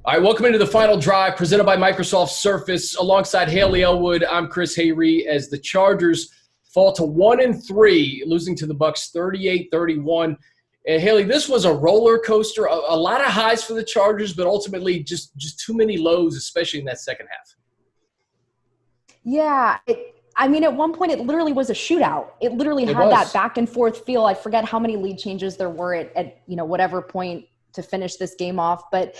All right, welcome into the final drive presented by Microsoft Surface. Alongside Hayley Elwood, I'm Chris Hayre as the Chargers fall to 1-3, losing to the Bucs 38-31. And Hayley, this was a roller coaster, a lot of highs for the Chargers, but ultimately just too many lows, especially in that second half. Yeah. At one point, it literally was a shootout. It literally had that back and forth feel. I forget how many lead changes there were at whatever point to finish this game off. But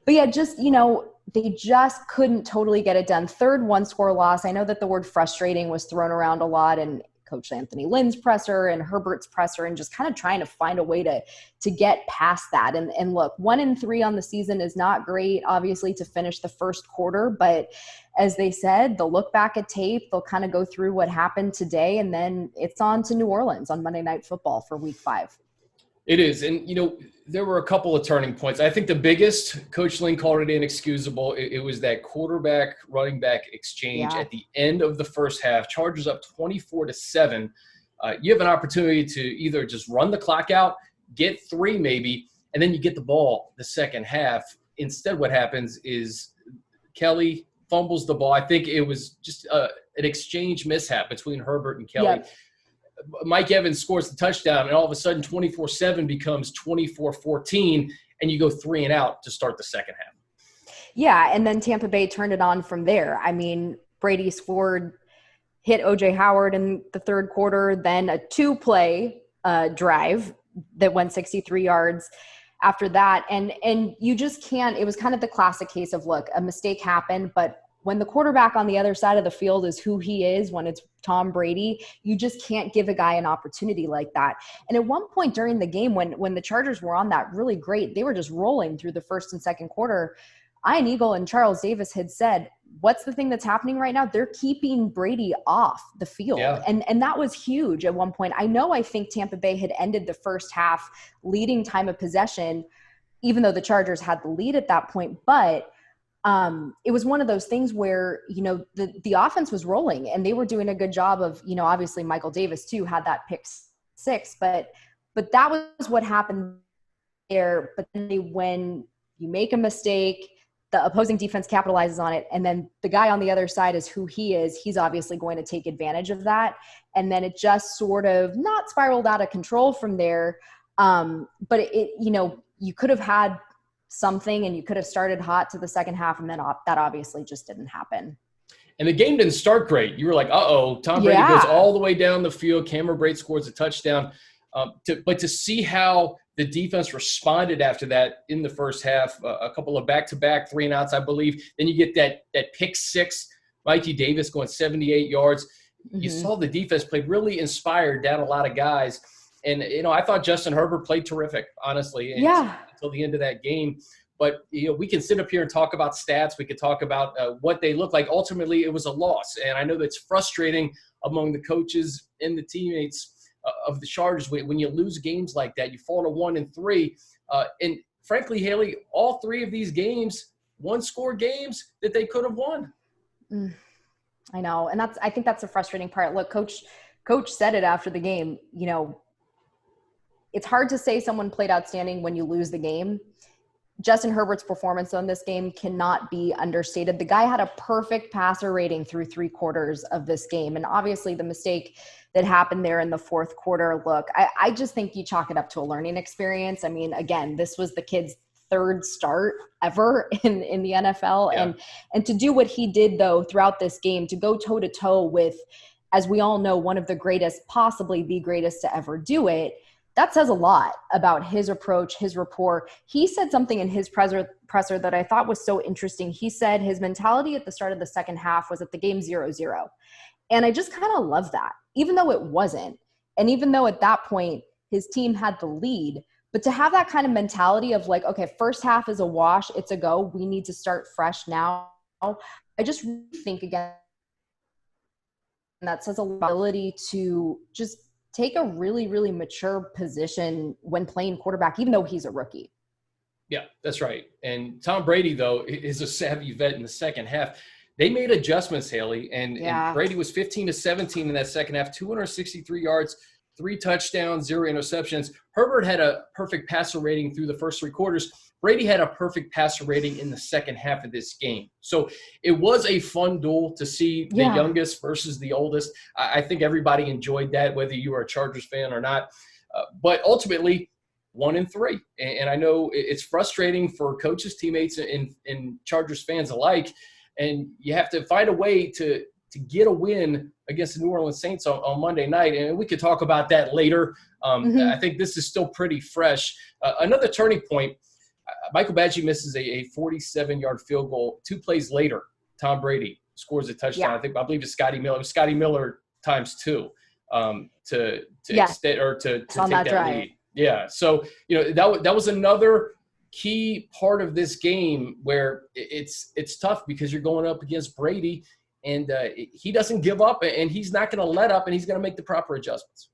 yeah, they just couldn't totally get it done. Third one-score loss. I know that the word frustrating was thrown around a lot, and Coach Anthony Lynn's presser and Herbert's presser, and just kind of trying to find a way to get past that. And look, 1-3 on the season is not great, obviously, to finish the first quarter. But as they said, they'll look back at tape, they'll kind of go through what happened today, and then it's on to New Orleans on Monday Night Football for Week 5. It is. And, there were a couple of turning points. I think the biggest, Coach Lynn called it inexcusable. It was that quarterback running back exchange at the end of the first half. Chargers up 24-7. You have an opportunity to either just run the clock out, get 3 maybe, and then you get the ball the second half. Instead, what happens is Kelly fumbles the ball. I think it was just an exchange mishap between Herbert and Kelly. Yep. Mike Evans scores the touchdown, and all of a sudden 24-7 becomes 24-14, and you go 3 and out to start the second half. Yeah, and then Tampa Bay turned it on from there. I mean, Brady hit O.J. Howard in the third quarter, then a 2-play drive that went 63 yards after that. And you just can't – it was kind of the classic case of, look, a mistake happened, but when the quarterback on the other side of the field is who he is, when it's Tom Brady, you just can't give a guy an opportunity like that. And at one point during the game, when the Chargers were on that really great, they were just rolling through the first and second quarter. Ian Eagle and Charles Davis had said, what's the thing that's happening right now? They're keeping Brady off the field. Yeah. And that was huge at one point. I think Tampa Bay had ended the first half leading time of possession, even though the Chargers had the lead at that point. But it was one of those things where, the offense was rolling and they were doing a good job of, obviously Michael Davis too had that pick 6, but that was what happened there. But then when you make a mistake, the opposing defense capitalizes on it. And then the guy on the other side is who he is. He's obviously going to take advantage of that. And then it just sort of not spiraled out of control from there. But you could have had something and you could have started hot to the second half, and then that obviously just didn't happen. And the game didn't start great. You were like, uh-oh, Tom Brady goes all the way down the field. Cameron Brate scores a touchdown. But to see how the defense responded after that in the first half, a couple of back-to-back 3 and outs, I believe. Then you get that pick 6, Mikey Davis going 78 yards. Mm-hmm. You saw the defense play really inspired down a lot of guys. And, I thought Justin Herbert played terrific, honestly, until the end of that game. But, we can sit up here and talk about stats. We could talk about what they look like. Ultimately, it was a loss. And I know that's frustrating among the coaches and the teammates of the Chargers. When you lose games like that, you fall to 1-3. And frankly, Hayley, all 3 of these games, one-score games that they could have won. I know. And I think that's the frustrating part. Look, Coach said it after the game, it's hard to say someone played outstanding when you lose the game. Justin Herbert's performance on this game cannot be understated. The guy had a perfect passer rating through 3 quarters of this game. And obviously the mistake that happened there in the fourth quarter, look, I just think you chalk it up to a learning experience. I mean, again, this was the kid's 3rd start ever in the NFL. Yeah. And to do what he did, though, throughout this game, to go toe-to-toe with, as we all know, one of the greatest, possibly the greatest to ever do it, that says a lot about his approach, his rapport. He said something in his presser that I thought was so interesting. He said his mentality at the start of the second half was that the game 0-0. And I just kind of love that, even though it wasn't. And even though at that point his team had the lead, but to have that kind of mentality of like, okay, first half is a wash, it's a go, we need to start fresh now. I just really think, again, that says a ability to just take a really, really mature position when playing quarterback, even though he's a rookie. Yeah, that's right. And Tom Brady, though, is a savvy vet in the second half. They made adjustments, Hayley, and Brady was 15-17 in that second half, 263 yards, 3 touchdowns, 0 interceptions. Herbert had a perfect passer rating through the first 3 quarters. Brady had a perfect passer rating in the second half of this game. So it was a fun duel to see the youngest versus the oldest. I think everybody enjoyed that, whether you are a Chargers fan or not. But ultimately, 1-3. And I know it's frustrating for coaches, teammates, and Chargers fans alike. And you have to find a way to get a win against the New Orleans Saints on Monday night. And we could talk about that later. I think this is still pretty fresh. Another turning point, Michael Badgley misses a 47-yard field goal. 2 plays later, Tom Brady scores a touchdown. I believe it's Scotty Miller. It was Scotty Miller times 2 to extend or to take that lead. Yeah. So, that was another key part of this game where it's tough because you're going up against Brady, and he doesn't give up, and he's not going to let up, and he's going to make the proper adjustments.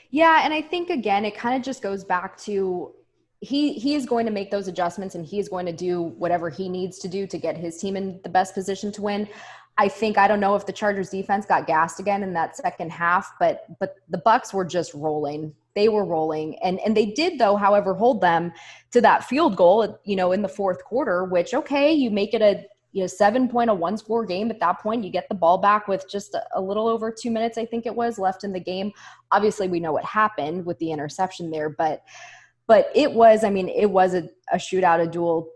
Yeah, and I think, again, it kind of just goes back to he is going to make those adjustments, and he is going to do whatever he needs to do to get his team in the best position to win. I don't know if the Chargers defense got gassed again in that second half, but the Bucs were just rolling. They were rolling. And they did, though, however, hold them to that field goal, in the fourth quarter, which, okay, you make it a 7-point, a one-score game. At that point, you get the ball back with just a little over 2 minutes, I think it was, left in the game. Obviously, we know what happened with the interception there, but it was a shootout, a duel,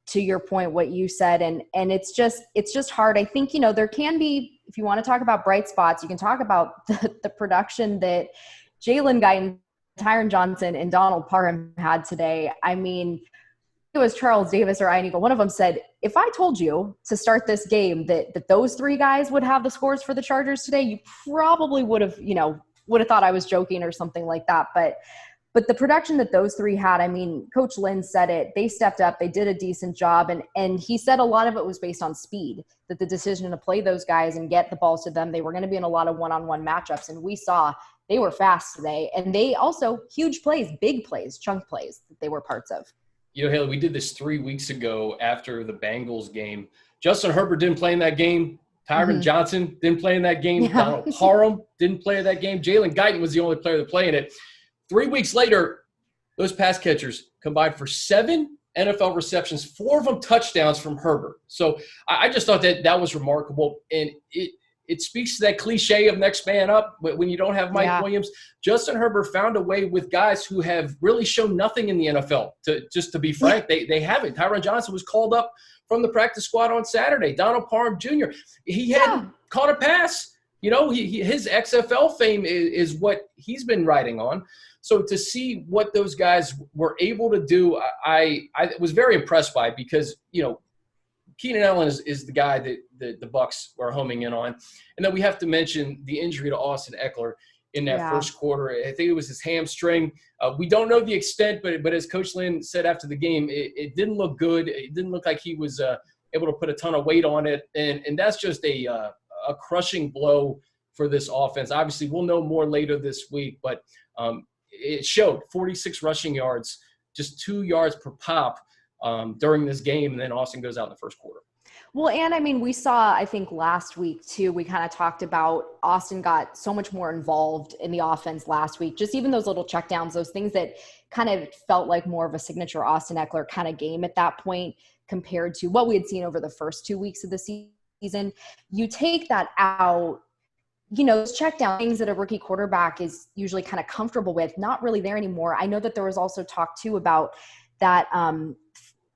to your point, what you said. And it's just hard. I think, there can be, if you want to talk about bright spots, you can talk about the production that Jalen Guyton, Tyron Johnson, and Donald Parham had today. I mean, it was Charles Davis or Ian Eagle. One of them said, if I told you to start this game that those 3 guys would have the scores for the Chargers today, you probably would have thought I was joking or something like that. But the production that those 3 had, I mean, Coach Lynn said it. They stepped up. They did a decent job. And he said a lot of it was based on speed, that the decision to play those guys and get the balls to them, they were going to be in a lot of one-on-one matchups. And we saw they were fast today. And they also, huge plays, big plays, chunk plays that they were parts of. Haley, we did this 3 weeks ago after the Bengals game. Justin Herbert didn't play in that game. Tyron Johnson didn't play in that game. Yeah. Donald Parham didn't play in that game. Jalen Guyton was the only player that played in it. 3 weeks later, those pass catchers combined for 7 NFL receptions, 4 of them touchdowns from Herbert. So I just thought that was remarkable. And it speaks to that cliche of next man up when you don't have Mike Williams. Justin Herbert found a way with guys who have really shown nothing in the NFL. To be frank, they haven't. Tyron Johnson was called up from the practice squad on Saturday. Donald Parham Jr., he hadn't caught a pass. His XFL fame is what he's been riding on. So to see what those guys were able to do, I was very impressed by, because, Keenan Allen is the guy that the Bucs were homing in on. And then we have to mention the injury to Austin Eckler in that first quarter. I think it was his hamstring. We don't know the extent, but as Coach Lynn said after the game, it didn't look good. It didn't look like he was able to put a ton of weight on it. And that's just a crushing blow for this offense. Obviously, we'll know more later this week, but it showed 46 rushing yards, just 2 yards per pop during this game, and then Austin goes out in the first quarter. Well, and I mean, we saw, I think last week too, we kind of talked about Austin got so much more involved in the offense last week, just even those little checkdowns, those things that kind of felt like more of a signature Austin Eckler kind of game at that point compared to what we had seen over the first 2 weeks of the season. You take that out, those check down things that a rookie quarterback is usually kind of comfortable with, not really there anymore. I know that there was also talk too about that,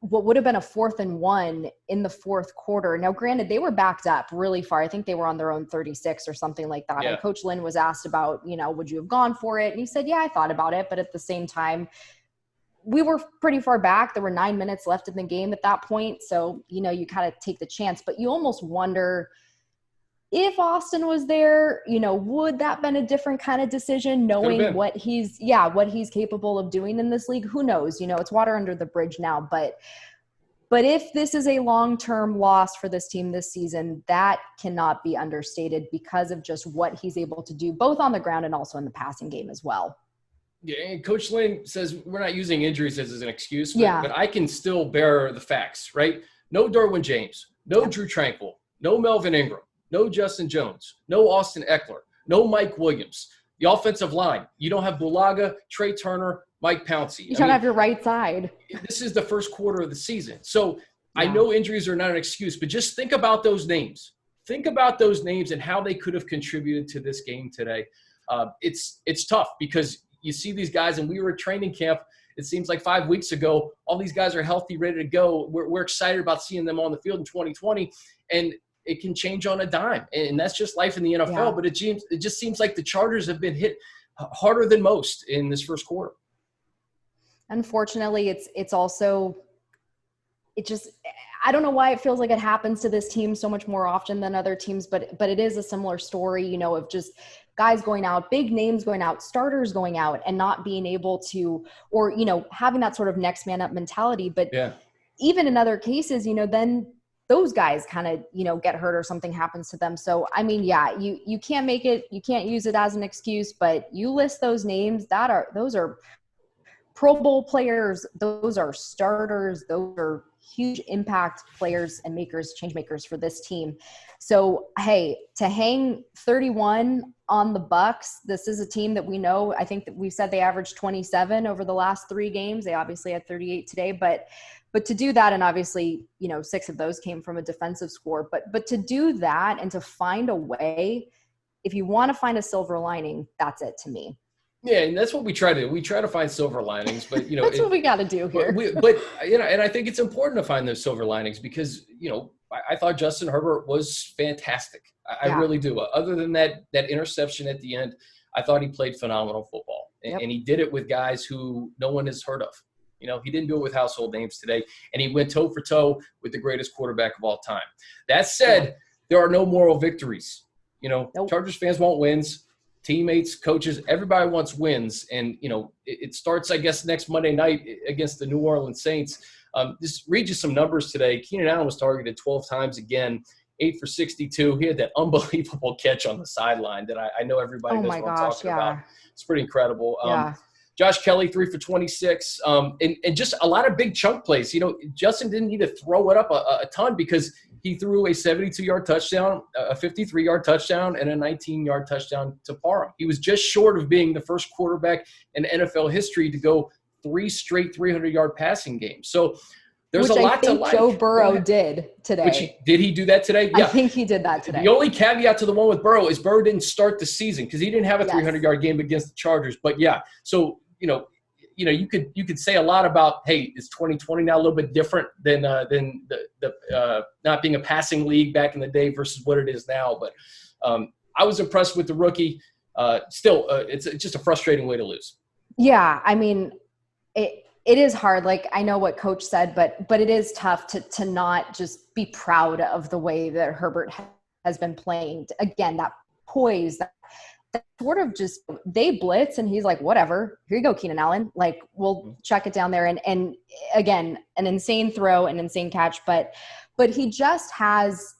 what would have been a 4th and 1 in the fourth quarter. Now, granted, they were backed up really far. I think they were on their own 36 or something like that. Yeah. And Coach Lynn was asked about, would you have gone for it? And he said, yeah, I thought about it. But at the same time, we were pretty far back. There were 9 minutes left in the game at that point. So, you kind of take the chance. But you almost wonder, if Austin was there, would that been a different kind of decision, knowing what he's capable of doing in this league? Who knows? It's water under the bridge now. But if this is a long-term loss for this team this season, that cannot be understated because of just what he's able to do, both on the ground and also in the passing game as well. Yeah, and Coach Lynn says we're not using injuries as an excuse, but I can still bear the facts, right? No Derwin James, no Drew Tranquill, no Melvin Ingram, no Justin Jones, no Austin Eckler, no Mike Williams. The offensive line, you don't have Bulaga, Trey Turner, Mike Pouncey. You don't have your right side. This is the first quarter of the season. So I know injuries are not an excuse, but just think about those names. Think about those names and how they could have contributed to this game today. It's tough because you see these guys, and we were at training camp, it seems like 5 weeks ago, all these guys are healthy, ready to go. We're excited about seeing them on the field in 2020, and it can change on a dime. And that's just life in the NFL, but it just seems like the Chargers have been hit harder than most in this first quarter. Unfortunately, it's also – it just – I don't know why it feels like it happens to this team so much more often than other teams, but it is a similar story, you know, of just guys going out, big names going out, starters going out, and not being able to, or, you know, having that sort of next man up mentality. But even in other cases, you know, then those guys kind of, you know, get hurt or something happens to them. So, I mean, you can't make it, you can't use it as an excuse, but you list those names those are Pro Bowl players, those are starters, those are huge impact players and change makers for this team. So, hey, to hang 31 on the Bucs, this is a team that we know, I think that we said they averaged 27 over the last 3 games. They obviously had 38 today, but to do that, and obviously, you know, 6 of those came from a defensive score, but to do that and to find a way, if you want to find a silver lining, that's it to me. Yeah, and that's what we try to do. We try to find silver linings, but, you know. That's what we got to do here. But, you know, and I think it's important to find those silver linings because, you know, I thought Justin Herbert was fantastic. I really do. Other than that interception at the end, I thought he played phenomenal football. And he did it with guys who no one has heard of. You know, he didn't do it with household names today, and he went toe for toe with the greatest quarterback of all time. That said, there are no moral victories. You know, Chargers fans want wins. Teammates, coaches, everybody wants wins. And, you know, it starts, I guess, next Monday night against the New Orleans Saints. Just read you some numbers today. Keenan Allen was targeted 12 times again, 8 for 62. He had that unbelievable catch on the sideline that I know everybody knows what I'm talking about. It's pretty incredible. Josh Kelly, 3 for 26. And just a lot of big chunk plays. You know, Justin didn't need to throw it up a ton because he threw a 72-yard touchdown, a 53-yard touchdown, and a 19-yard touchdown to Parham. He was just short of being the first quarterback in NFL history to go 3 straight 300-yard passing games. So there's a lot to like. Joe Burrow did today. Did he do that today? Yeah. I think he did that today. The only caveat to the one with Burrow is Burrow didn't start the season because he didn't have a 300-yard game against the Chargers. But, so, you know, you could say a lot about, hey, is 2020 now a little bit different than the not being a passing league back in the day versus what it is now. But I was impressed with the rookie. Still, it's just a frustrating way to lose. Yeah, I mean, it is hard. Like, I know what Coach said, but it is tough to not just be proud of the way that Herbert has been playing. Again, that poise, that sort of just they blitz and he's like, whatever, here you go, Keenan Allen. Like, we'll check it down there. And again, an insane throw, an insane catch, but he just has,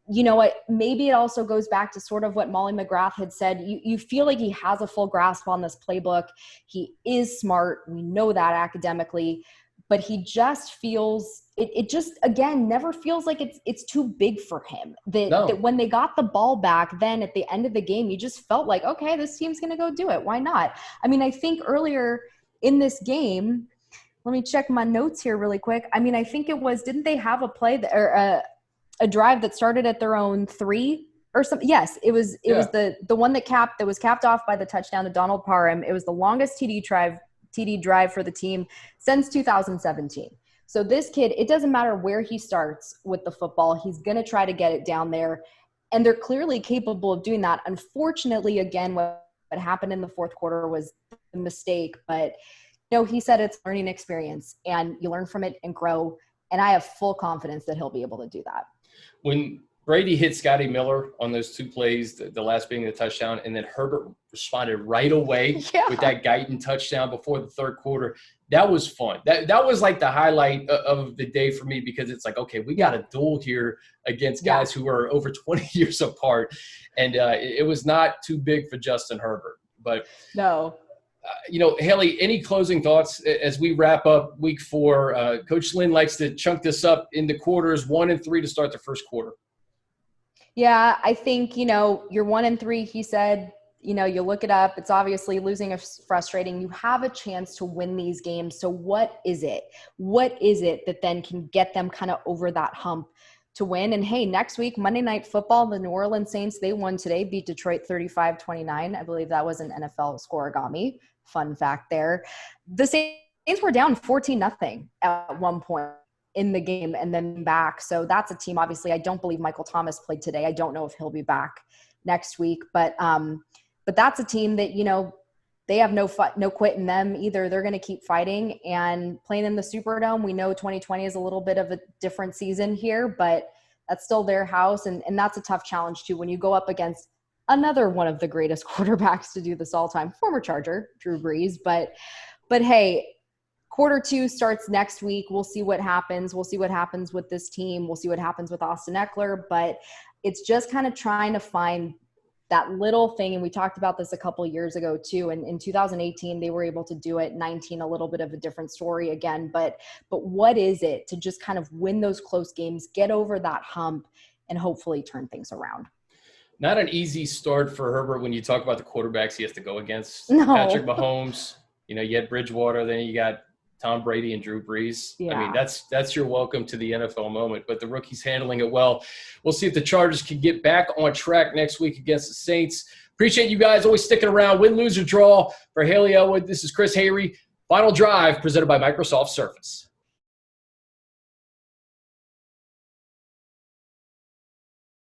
you know what, maybe it also goes back to sort of what Molly McGrath had said. You feel like he has a full grasp on this playbook. He is smart. We know that academically, but he just feels it just, again, never feels like it's too big for him. That when they got the ball back, then at the end of the game, you just felt like, okay, this team's going to go do it. Why not? I mean, I think earlier in this game, let me check my notes here really quick. I mean, I think it was, didn't they have a play or a drive that started at their own 3 or something? Yes, it was the one that was capped off by the touchdown to Donald Parham. It was the longest TD drive for the team since 2017. So this kid, it doesn't matter where he starts with the football, he's going to try to get it down there. And they're clearly capable of doing that. Unfortunately, again, what happened in the fourth quarter was a mistake. But, you know, he said it's a learning experience and you learn from it and grow. And I have full confidence that he'll be able to do that. When Brady hit Scotty Miller on those 2 plays, the last being the touchdown, and then Herbert responded right away with that Guyton touchdown before the third quarter. That was fun. That was like the highlight of the day for me because it's like, okay, we got a duel here against guys who are over 20 years apart. And it was not too big for Justin Herbert. But no. You know, Hayley, any closing thoughts as we wrap up week 4? Coach Lynn likes to chunk this up into quarters 1 and 3 to start the first quarter. Yeah, I think, you know, you're 1 and 3, he said, you know, you look it up. It's obviously losing is frustrating. You have a chance to win these games. So what is it? What is it that then can get them kind of over that hump to win? And hey, next week, Monday Night Football, the New Orleans Saints, they won today, beat Detroit 35-29. I believe that was an NFL scoregami. Fun fact there. The Saints were down 14-0 at one point in the game and then back. So that's a team, obviously, I don't believe Michael Thomas played today. I don't know if he'll be back next week, but that's a team that, you know, they have no quit in them either. They're going to keep fighting and playing in the Superdome. We know 2020 is a little bit of a different season here, but that's still their house. And that's a tough challenge too, when you go up against another one of the greatest quarterbacks to do this all time, former Charger, Drew Brees. But hey, Q2 starts next week. We'll see what happens. We'll see what happens with this team. We'll see what happens with Austin Eckler, but it's just kind of trying to find that little thing. And we talked about this a couple of years ago too. And in 2018, they were able to do it. 19, a little bit of a different story again. But what is it to just kind of win those close games, get over that hump, and hopefully turn things around? Not an easy start for Herbert when you talk about the quarterbacks he has to go against. No. Patrick Mahomes, you know, you had Bridgewater, then you got Tom Brady and Drew Brees. Yeah. I mean, that's your welcome to the NFL moment, but the rookie's handling it well. We'll see if the Chargers can get back on track next week against the Saints. Appreciate you guys always sticking around. Win, lose, or draw. For Hayley Elwood, this is Chris Hayre. Final Drive presented by Microsoft Surface.